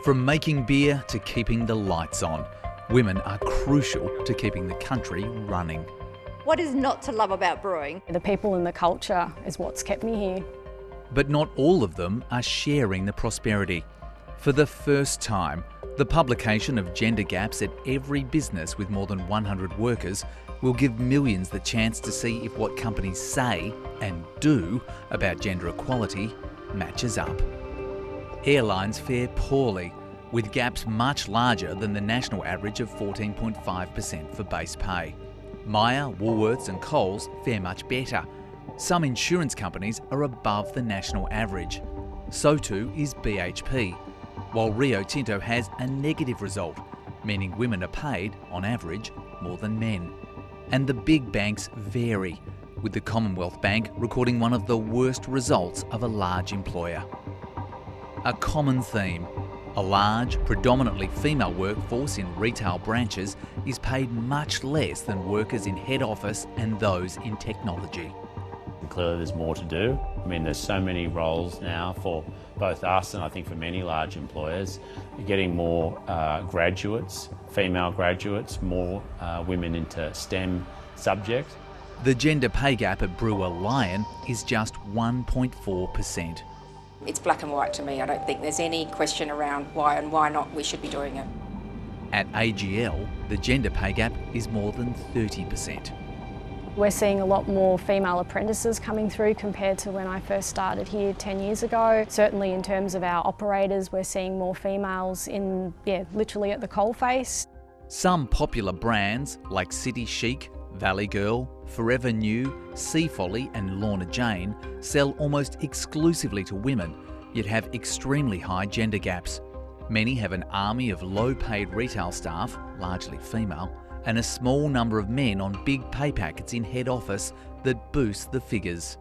From making beer to keeping the lights on, women are crucial to keeping the country running. What is not to love about brewing? The people and the culture is what's kept me here. But not all of them are sharing the prosperity. For the first time, the publication of gender gaps at every business with more than 100 workers will give millions the chance to see if what companies say and do about gender equality matches up. Airlines fare poorly, with gaps much larger than the national average of 14.5% for base pay. Myer, Woolworths and Coles fare much better. Some insurance companies are above the national average. So too is BHP, while Rio Tinto has a negative result, meaning women are paid, on average, more than men. And the big banks vary, with the Commonwealth Bank recording one of the worst results of a large employer. A common theme: a large, predominantly female workforce in retail branches is paid much less than workers in head office and those in technology. Clearly there's more to do. I mean, there's so many roles now for both us and I think for many large employers. You're getting more graduates, female graduates, more women into STEM subjects. The gender pay gap at Brewer Lion is just 1.4%. It's black and white to me. I don't think there's any question around why and why not we should be doing it. At AGL, the gender pay gap is more than 30%. We're seeing a lot more female apprentices coming through compared to when I first started here 10 years ago. Certainly in terms of our operators, we're seeing more females literally at the coalface. Some popular brands like City Chic, Valley Girl, Forever New, Sea Folly and Lorna Jane sell almost exclusively to women, yet have extremely high gender gaps. Many have an army of low-paid retail staff, largely female, and a small number of men on big pay packets in head office that boost the figures.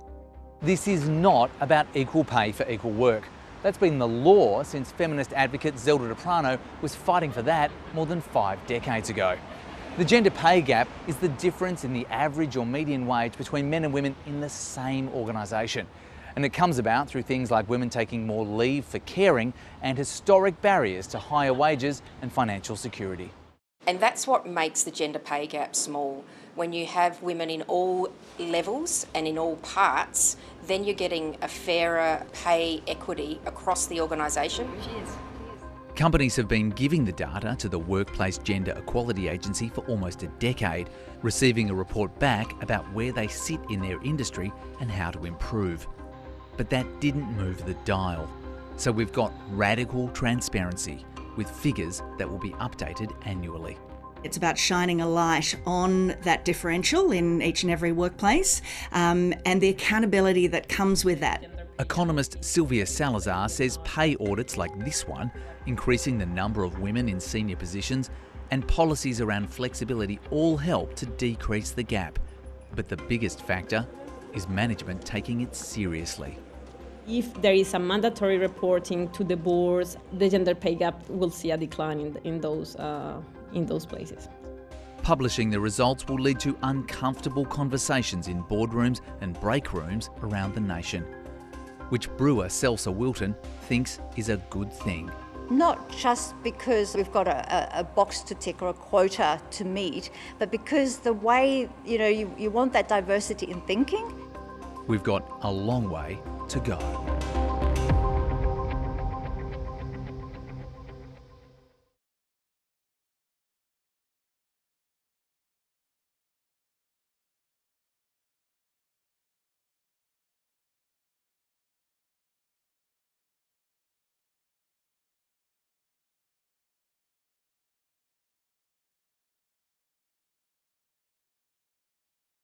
This is not about equal pay for equal work. That's been the law since feminist advocate Zelda Deprano was fighting for that more than 5 decades ago. The gender pay gap is the difference in the average or median wage between men and women in the same organisation. And it comes about through things like women taking more leave for caring and historic barriers to higher wages and financial security. And that's what makes the gender pay gap small. When you have women in all levels and in all parts, then you're getting a fairer pay equity across the organisation. Companies have been giving the data to the Workplace Gender Equality Agency for almost a decade, receiving a report back about where they sit in their industry and how to improve. But that didn't move the dial. So we've got radical transparency, with figures that will be updated annually. It's about shining a light on that differential in each and every workplace and the accountability that comes with that. Economist Sylvia Salazar says pay audits like this one, increasing the number of women in senior positions, and policies around flexibility all help to decrease the gap. But the biggest factor is management taking it seriously. If there is a mandatory reporting to the boards, the gender pay gap will see a decline in those places. Publishing the results will lead to uncomfortable conversations in boardrooms and break rooms around the nation, which brewer Celsa Wilton thinks is a good thing. Not just because we've got a box to tick or a quota to meet, but because the way, you want that diversity in thinking. We've got a long way to go.